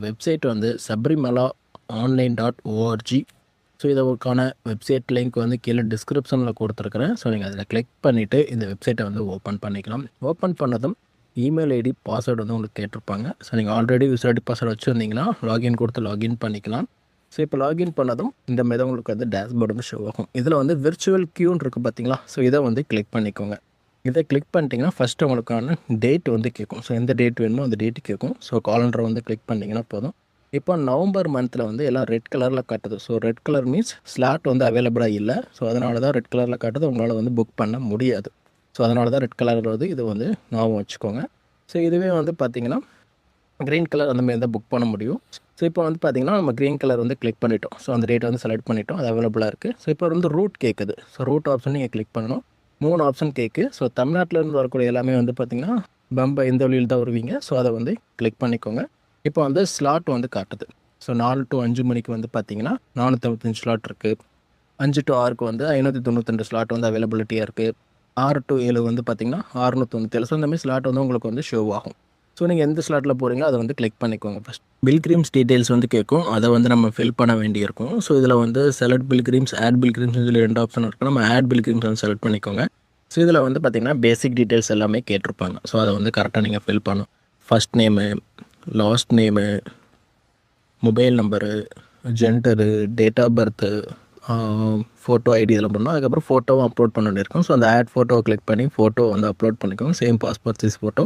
Website வந்து Sabarimala online.org. So இதற்கான website link வந்து கீழே டிஸ்கிரிப்ஷனில் கொடுத்துருக்குறேன். ஸோ நீங்கள் அதில் கிளிக் பண்ணிவிட்டு இந்த வெப்சைட்டை வந்து ஓப்பன் பண்ணிக்கலாம். ஓப்பன் பண்ணதும் இமெயில் ஐடி பாஸ்வேர்டு வந்து உங்களுக்கு கேட்டிருப்பாங்க. ஸோ நீங்கள் ஆல்ரெடி யூசர் ஐடி பாஸ்வேர்டு வச்சுருந்தீங்கன்னா லாகின் கொடுத்து லாகின் பண்ணிக்கலாம். ஸோ இப்போ லாகின் பண்ணதும் இந்த மாதிரி உங்களுக்கு வந்து டேஷ்போர்டு வந்து ஷோ ஆகும். இதில் வந்து விர்ச்சுவல் க்யூன்னு இருக்குது பார்த்தீங்களா? ஸோ இதை வந்து கிளிக் பண்ணிக்கோங்க. இதை கிளிக் பண்ணிட்டீங்கன்னா ஃபஸ்ட்டு உங்களுக்கான டேட் வந்து கேட்கும். ஸோ எந்த டேட் வேணுமோ அந்த டேட்டு கேட்கும். ஸோ காலண்டரை வந்து கிளிக் பண்ணிங்கன்னா போதும். இப்போ நவம்பர் மந்தில் வந்து எல்லாம் ரெட் கலரில் காட்டுது. So red colour means slot வந்து அவைலபிளாக இல்லை. ஸோ அதனால தான் ரெட் கலரில் காட்டுது. உங்களால் வந்து புக் பண்ண முடியாது. ஸோ அதனால தான் ரெட் கலர் வருது. இது வந்து ஞாபகம் வச்சுக்கோங்க. ஸோ இதுவே வந்து பார்த்திங்கன்னா க்ரீன் கலர் அந்த மாதிரி தான் புக் பண்ண முடியும். ஸோ இப்போ வந்து பார்த்திங்கன்னா நம்ம க்ரீன் கலர் வந்து கிளிக் பண்ணிட்டோம். ஸோ அந்த டேட்டை வந்து செலக்ட் பண்ணிட்டோம். அது அவைலபிளாக இருக்குது. ஸோ இப்போ வந்து ரூட் கேட்குது. ஸோ ரூட் ஆப்ஷன் நீங்கள் கிளிக் பண்ணணும். 3 ஆப்ஷன் கேட்கு. ஸோ தமிழ்நாட்டிலேருந்து வரக்கூடிய எல்லாமே வந்து பார்த்திங்கன்னா பம்பை இந்த வழியில் தான் வருவீங்க. ஸோ அதை வந்து கிளிக் பண்ணிக்கோங்க. இப்போ வந்து ஸ்லாட் வந்து காட்டுது. ஸோ 4 to 5 மணிக்கு வந்து பார்த்தீங்கன்னா 455 ஸ்லாட் இருக்குது. 5 to 6க்கு வந்து 592 ஸ்லாட் வந்து அவைலபிலிட்டியாக இருக்குது. 6 to 7 வந்து பார்த்தீங்கன்னா 697. ஸோ இந்தமாதிரி ஸ்லாட் வந்து உங்களுக்கு வந்து ஷோ ஆகும். ஸோ நீங்கள் எந்த ஸ்லாட்டில் போகிறீங்களோ அதை வந்து கிளிக் பண்ணிக்கோங்க. ஃபஸ்ட் பில்கிரிம்ஸ் டீட்டெயில்ஸ் வந்து கேட்கும். அதை வந்து நம்ம ஃபில் பண்ண வேண்டியிருக்கும். ஸோ இதில் வந்து செலக்ட் பில்கிரிம்ஸ், ஆட் பில்கிரிம்ஸ் இதில் 2 ஆப்ஷன் இருக்குது. நம்ம ஆட் பில்கிரிம்ஸ் வந்து செலக்ட் பண்ணிக்கோங்க. ஸோ இதில் வந்து பார்த்திங்கன்னா பேசிக் டீட்டெயில்ஸ் எல்லாமே கேட்டிருப்பாங்க. ஸோ அதை வந்து கரெக்டாக நீங்கள் ஃபில் பண்ணணும். First name, last name, mobile number, gender, date of birth, photo ID இதெல்லாம் பண்ணணும். அதுக்கப்புறம் ஃபோட்டோவும் அப்லோட் பண்ண வேண்டியிருக்கும். ஸோ அந்த ஆட் ஃபோட்டோவை கிளிக் பண்ணி ஃபோட்டோ வந்து அப்லோட் பண்ணிக்கோங்க. Same passport size photo.